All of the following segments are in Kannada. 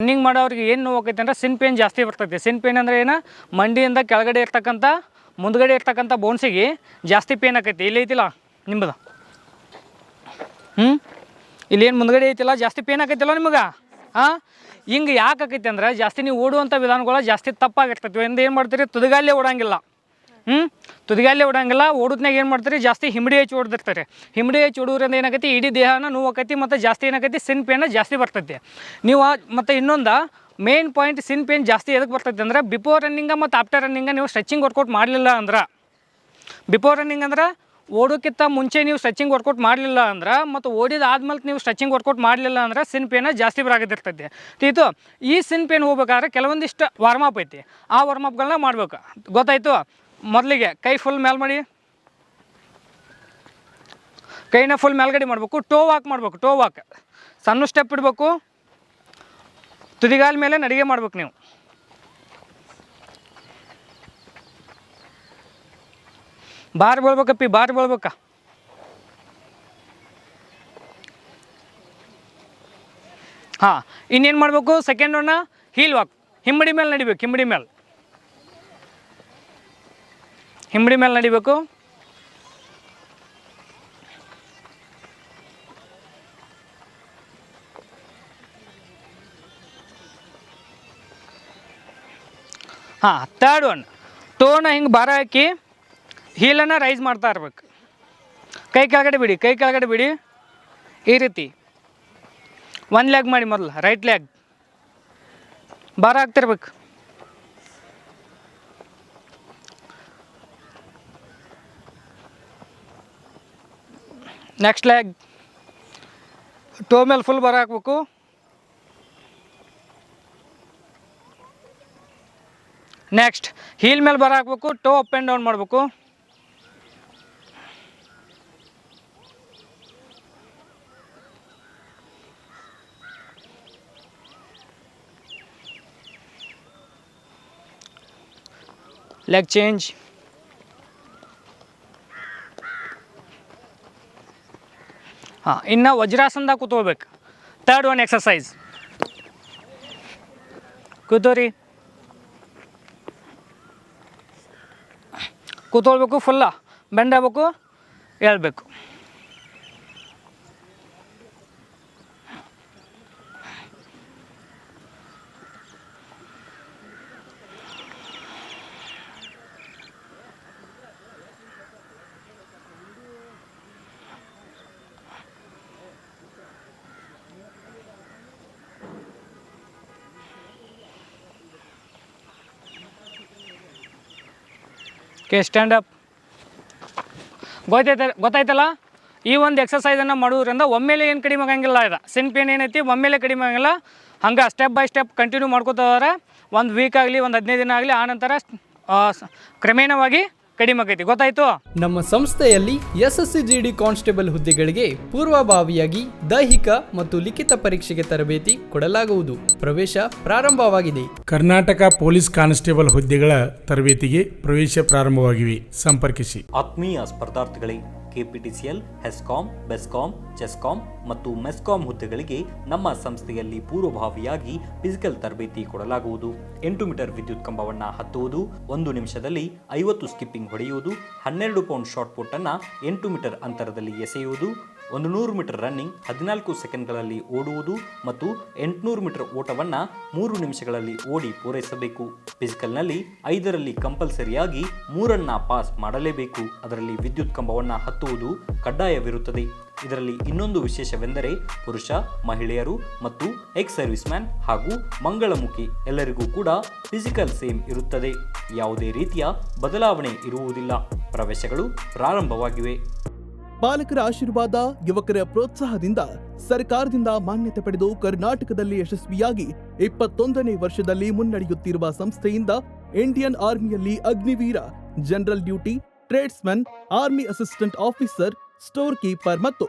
ರನ್ನಿಂಗ್ ಮಾಡೋರಿಗೆ ಏನು ನೋವು ಆಕೈತೆ ಅಂದರೆ ಸಿನ್ ಪೇನ್ ಜಾಸ್ತಿ ಬರ್ತೈತೆ. ಸಿನ್ ಪೇನ್ ಅಂದರೆ ಏನು, ಮಂಡಿಯಿಂದ ಕೆಳಗಡೆ ಇರ್ತಕ್ಕಂಥ ಮುಂದ್ಗಡೆ ಇರ್ತಕ್ಕಂಥ ಬೋನ್ಸಿಗೆ ಜಾಸ್ತಿ ಪೇನ್ ಆಕೈತಿ. ಇಲ್ಲಿ ಐತಿಲ್ಲ ನಿಮ್ಮದು, ಇಲ್ಲಿ ಏನು ಮುಂದ್ಗಡೆ ಐತಿಲ್ಲ ಜಾಸ್ತಿ ಪೇನ್ ಆಕೈತಿಲ್ಲ ನಿಮಗೆ. ಹಿಂಗೆ ಯಾಕೆ ಆಕೈತಿ ಅಂದ್ರೆ ಜಾಸ್ತಿ ನೀವು ಓಡುವಂಥ ವಿಧಾನಗಳು ಜಾಸ್ತಿ ತಪ್ಪಾಗಿರ್ತೈತಿ. ಒಂದು ಏನು ಮಾಡ್ತೀರಿ, ತುದಿಗಾಲೇ ಓಡಂಗಿಲ್ಲ. ತುದಿಗಾಲೇ ಓಡಂಗಿಲ್ಲ. ಓಡೋದ್ನಾಗ ಏನು ಮಾಡ್ತೀರಿ, ಜಾಸ್ತಿ ಹಿಮ್ಮಡಿ ಹೆಚ್ಚು ಓಡ್ದಿರ್ತಾರೆ. ಹಿಮ್ಮಡಿ ಹೆಚ್ಚು ಓಡೋದ್ರಿಂದ ಏನಾಗೈತಿ, ಇಡೀ ದೇಹನ ನೋವು ಆಕೈತಿ ಮತ್ತು ಜಾಸ್ತಿ ಏನಾಗೈತಿ, ಸಿನ್ ಪೇನ್ ಜಾಸ್ತಿ ಬರ್ತೈತಿ. ನೀವು ಮತ್ತು ಇನ್ನೊಂದು ಮೇನ್ ಪಾಯಿಂಟ್, ಸಿನ್ ಪೇನ್ ಜಾಸ್ತಿ ಎದಕ್ಕೆ ಬರ್ತೈತೆ ಅಂದ್ರೆ ಬಿಫೋರ್ ರನ್ನಿಂಗ ಮತ್ತು ಆಫ್ಟರ್ ರನ್ನಿಂಗ ನೀವು ಸ್ಟ್ರೆಚಿಂಗ್ ವರ್ಕೌಟ್ ಮಾಡಲಿಲ್ಲ ಅಂದ್ರೆ, ಬಿಫೋರ್ ರನ್ನಿಂಗ್ ಅಂದ್ರೆ ಓಡೋಕ್ಕಿಂತ ಮುಂಚೆ ನೀವು ಸ್ಟ್ರೆಚಿಂಗ್ ವರ್ಕೌಟ್ ಮಾಡಲಿಲ್ಲ ಅಂದ್ರೆ ಮತ್ತು ಓಡಿದ ಆದ್ಮೇಲೆ ನೀವು ಸ್ಟ್ರೆಚಿಂಗ್ ವರ್ಕೌಟ್ ಮಾಡಲಿಲ್ಲ ಅಂದ್ರೆ ಸಿನ್ ಪೇನ ಜಾಸ್ತಿ ಬರಾಗತ್ತಿರ್ತೈತಿ. ತಿಳಿತು. ಈ ಸಿನ್ ಪೇನ್ ಹೋಗ್ಬೇಕಾದ್ರೆ ಕೆಲವೊಂದಿಷ್ಟು ವಾರ್ಮಪ್ ಐತಿ, ಆ ವಾರ್ಮಪ್ಗಳನ್ನ ಮಾಡ್ಬೇಕು. ಗೊತ್ತಾಯ್ತು. ಮೊದಲಿಗೆ ಕೈ ಫುಲ್ ಮೇಲೆ ಮಾಡಿ, ಕೈನ ಫುಲ್ ಮೇಲ್ಗಡೆ ಮಾಡಬೇಕು. ಟೋ ವಾಕ್ ಮಾಡಬೇಕು. ಟೋ ವಾಕ್ ಸಣ್ಣ ಸ್ಟೆಪ್ ಇಡಬೇಕು. ತುದಿಗಾಲ ಮೇಲೆ ನಡಿಗೆ ಮಾಡ್ಬೇಕು ನೀವು. ಬಾರ್ ಬೀಳ್ಬೇಕಪ್ಪಿ, ಬಾರ್ ಬೀಳ್ಬೇಕ. ಇನ್ನೇನು ಮಾಡಬೇಕು, ಸೆಕೆಂಡ್ ಒನ್ನ ಹೀಲ್ ವಾಕ್. ಹಿಮ್ಮಡಿ ಮೇಲೆ ನಡಿಬೇಕು. ಹಿಮ್ಮಡಿ ಮೇಲೆ ನಡಿಬೇಕು. ಥರ್ಡ್ ಒನ್, ಟೋನ ಹಿಂಗೆ ಭಾರ ಹಾಕಿ ಹೀಲನ್ನು ರೈಸ್ ಮಾಡ್ತಾ ಇರ್ಬೇಕು. ಕೈ ಕೆಳಗಡೆ ಬಿಡಿ, ಕೈ ಕೆಳಗಡೆ ಬಿಡಿ. ಈ ರೀತಿ ಒಂದು ಲೆಗ್ ಮಾಡಿ. ಮೊದಲು ರೈಟ್ ಲೆಗ್ ಭಾರ ಹಾಕ್ತಿರ್ಬೇಕು. ನೆಕ್ಸ್ಟ್ ಲೆಗ್ ಟೋ ಮೇಲೆ ಫುಲ್ ಭಾರ ಹಾಕ್ಬೇಕು. ನೆಕ್ಸ್ಟ್ ಹೀಲ್ ಮೇಲೆ ಭಾರ ಹಾಕ್ಬೇಕು. ಟೋ ಅಪ್ ಆ್ಯಂಡ್ ಡೌನ್ ಮಾಡಬೇಕು. Leg change. ಇನ್ನು ವಜ್ರಾಸನದಾಗ ಕೂತ್ಕೋಬೇಕು. Third one exercise. ಕೂತೋರಿ, ಕೂತ್ಕೊಳ್ಬೇಕು. ಫುಲ್ಲ ಬೆಂಡ್ ಆಗಬೇಕು, ಹೇಳ್ಬೇಕು. Okay, stand up. ಗೊತ್ತಾಯ್ತಲ್ಲ. ಈ ಒಂದು ಎಕ್ಸಸೈಸನ್ನು ಮಾಡೋದ್ರಿಂದ ಒಮ್ಮೆಲೆ ಏನು ಕಡಿಮೆ ಆಗಂಗಿಲ್ಲ. ಇದು ಸಿನ್ ಪೇನ್ ಏನೈತಿ ಒಮ್ಮೆಲೆ ಕಡಿಮೆ ಆಗಂಗಿಲ್ಲ. ಹಂಗೆ ಸ್ಟೆಪ್ ಬೈ ಸ್ಟೆಪ್ ಕಂಟಿನ್ಯೂ ಮಾಡ್ಕೋತಾರೆ. ಒಂದು ವೀಕ್ ಆಗಲಿ, ಒಂದು 15 ದಿನ ಆಗಲಿ, ಆನಂತರ ಕ್ರಮೇಣವಾಗಿ ಕಡಿಮೆ ಆಗೈತಿ. ಗೊತ್ತಾಯ್ತು. ನಮ್ಮ ಸಂಸ್ಥೆಯಲ್ಲಿ SSC-GD ಕಾನ್ಸ್ಟೇಬಲ್ ಹುದ್ದೆಗಳಿಗೆ ಪೂರ್ವಭಾವಿಯಾಗಿ ದೈಹಿಕ ಮತ್ತು ಲಿಖಿತ ಪರೀಕ್ಷೆಗೆ ತರಬೇತಿ ಕೊಡಲಾಗುವುದು. ಪ್ರವೇಶ ಪ್ರಾರಂಭವಾಗಿದೆ. ಕರ್ನಾಟಕ ಪೊಲೀಸ್ ಕಾನ್ಸ್ಟೇಬಲ್ ಹುದ್ದೆಗಳ ತರಬೇತಿಗೆ ಪ್ರವೇಶ ಪ್ರಾರಂಭವಾಗಿವೆ. ಸಂಪರ್ಕಿಸಿ. ಆತ್ಮೀಯ ಸ್ಪರ್ಧಾರ್ಥಿಗಳೇ, KPTCL, ಹೆಸ್ಕಾಂ, ಬೆಸ್ಕಾಂ, ಚೆಸ್ಕಾಂ ಮತ್ತು ಮೆಸ್ಕಾಂ ಹುದ್ದೆಗಳಿಗೆ ನಮ್ಮ ಸಂಸ್ಥೆಯಲ್ಲಿ ಪೂರ್ವಭಾವಿಯಾಗಿ ಫಿಸಿಕಲ್ ತರಬೇತಿ ಕೊಡಲಾಗುವುದು. 8 ಮೀಟರ್ ವಿದ್ಯುತ್ ಕಂಬವನ್ನು ಹತ್ತುವುದು, 1 ನಿಮಿಷದಲ್ಲಿ 50 ಸ್ಕಿಪ್ಪಿಂಗ್ ಹೊಡೆಯುವುದು, 12 ಪೌಂಡ್ ಶಾರ್ಟ್ ಪುಟ್ ಅನ್ನು 8 ಮೀಟರ್ ಅಂತರದಲ್ಲಿ ಎಸೆಯುವುದು, 100 ಮೀಟರ್ ರನ್ನಿಂಗ್ 14 ಸೆಕೆಂಡ್ಗಳಲ್ಲಿ ಓಡುವುದು ಮತ್ತು 800 ಮೀಟರ್ ಓಟವನ್ನು 3 ನಿಮಿಷಗಳಲ್ಲಿ ಓಡಿ ಪೂರೈಸಬೇಕು. ಫಿಸಿಕಲ್ನಲ್ಲಿ 5ರಲ್ಲಿ ಕಂಪಲ್ಸರಿಯಾಗಿ 3 ಪಾಸ್ ಮಾಡಲೇಬೇಕು. ಅದರಲ್ಲಿ ವಿದ್ಯುತ್ ಕಂಬವನ್ನು ಹತ್ತುವುದು ಕಡ್ಡಾಯವಿರುತ್ತದೆ. ಇದರಲ್ಲಿ ಇನ್ನೊಂದು ವಿಶೇಷವೆಂದರೆ ಪುರುಷ, ಮಹಿಳೆಯರು ಮತ್ತು ಎಕ್ಸ್ ಸರ್ವಿಸ್ ಮ್ಯಾನ್ ಹಾಗೂ ಮಂಗಳಮುಖಿ ಎಲ್ಲರಿಗೂ ಕೂಡ ಫಿಸಿಕಲ್ ಸೇಮ್ ಇರುತ್ತದೆ. ಯಾವುದೇ ರೀತಿಯ ಬದಲಾವಣೆ ಇರುವುದಿಲ್ಲ. ಪ್ರವೇಶಗಳು ಪ್ರಾರಂಭವಾಗಿವೆ. ಪಾಲಕರ ಆಶೀರ್ವಾದ, ಯುವಕರ ಪ್ರೋತ್ಸಾಹದಿಂದ ಸರ್ಕಾರದಿಂದ ಮಾನ್ಯತೆ ಪಡೆದು ಕರ್ನಾಟಕದಲ್ಲಿ ಯಶಸ್ವಿಯಾಗಿ 21ನೇ ವರ್ಷದಲ್ಲಿ ಮುನ್ನಡೆಯುತ್ತಿರುವ ಸಂಸ್ಥೆಯಿಂದ ಇಂಡಿಯನ್ ಆರ್ಮಿಯಲ್ಲಿ Agniveer, general duty, tradesman, army assistant officer, store keeper ಮತ್ತು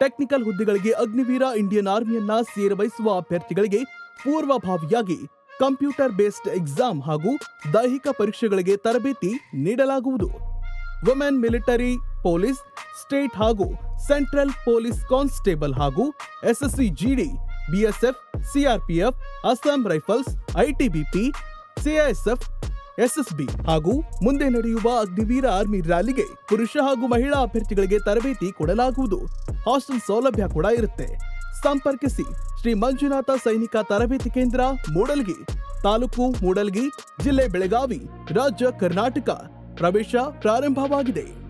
ಟೆಕ್ನಿಕಲ್ ಹುದ್ದೆಗಳಿಗೆ ಅಗ್ನಿವೀರ ಇಂಡಿಯನ್ ಆರ್ಮಿಯನ್ನ ಸೇರಬಯಸುವ ಅಭ್ಯರ್ಥಿಗಳಿಗೆ ಪೂರ್ವಭಾವಿಯಾಗಿ ಕಂಪ್ಯೂಟರ್ ಬೇಸ್ಡ್ ಎಕ್ಸಾಮ್ ಹಾಗೂ ದೈಹಿಕ ಪರೀಕ್ಷೆಗಳಿಗೆ ತರಬೇತಿ ನೀಡಲಾಗುವುದು. ವುಮೆನ್ ಮಿಲಿಟರಿ, ಪೊಲೀಸ್, ಸ್ಟೇಟ್ ಹಾಗೂ ಸೆಂಟ್ರಲ್ ಪೊಲೀಸ್ ಕಾನ್ಸ್ಟೇಬಲ್ ಹಾಗೂ SSC-GD BSF, CRPF, Assam rifles, ITBP, CISF, SSB ಹಾಗೂ ಮುಂದೆ ನಡೆಯುವ ಅಗ್ನಿವೀರ ಆರ್ಮಿ ರ್ಯಾಲಿಗೆ ಪುರುಷ ಹಾಗೂ ಮಹಿಳಾ ಅಭ್ಯರ್ಥಿಗಳಿಗೆ ತರಬೇತಿ ಕೊಡಲಾಗುವುದು. ಹಾಸ್ಟೆಲ್ ಸೌಲಭ್ಯ ಕೂಡ ಇರುತ್ತೆ. ಸಂಪರ್ಕಿಸಿ ಶ್ರೀ ಮಂಜುನಾಥ ಸೈನಿಕ ತರಬೇತಿ ಕೇಂದ್ರ, ಮೂಡಲ್ಗಿ, ತಾಲೂಕು ಮೂಡಲ್ಗಿ, ಜಿಲ್ಲೆ ಬೆಳಗಾವಿ, ರಾಜ್ಯ ಕರ್ನಾಟಕ. ಪ್ರವೇಶ ಪ್ರಾರಂಭವಾಗಿದೆ.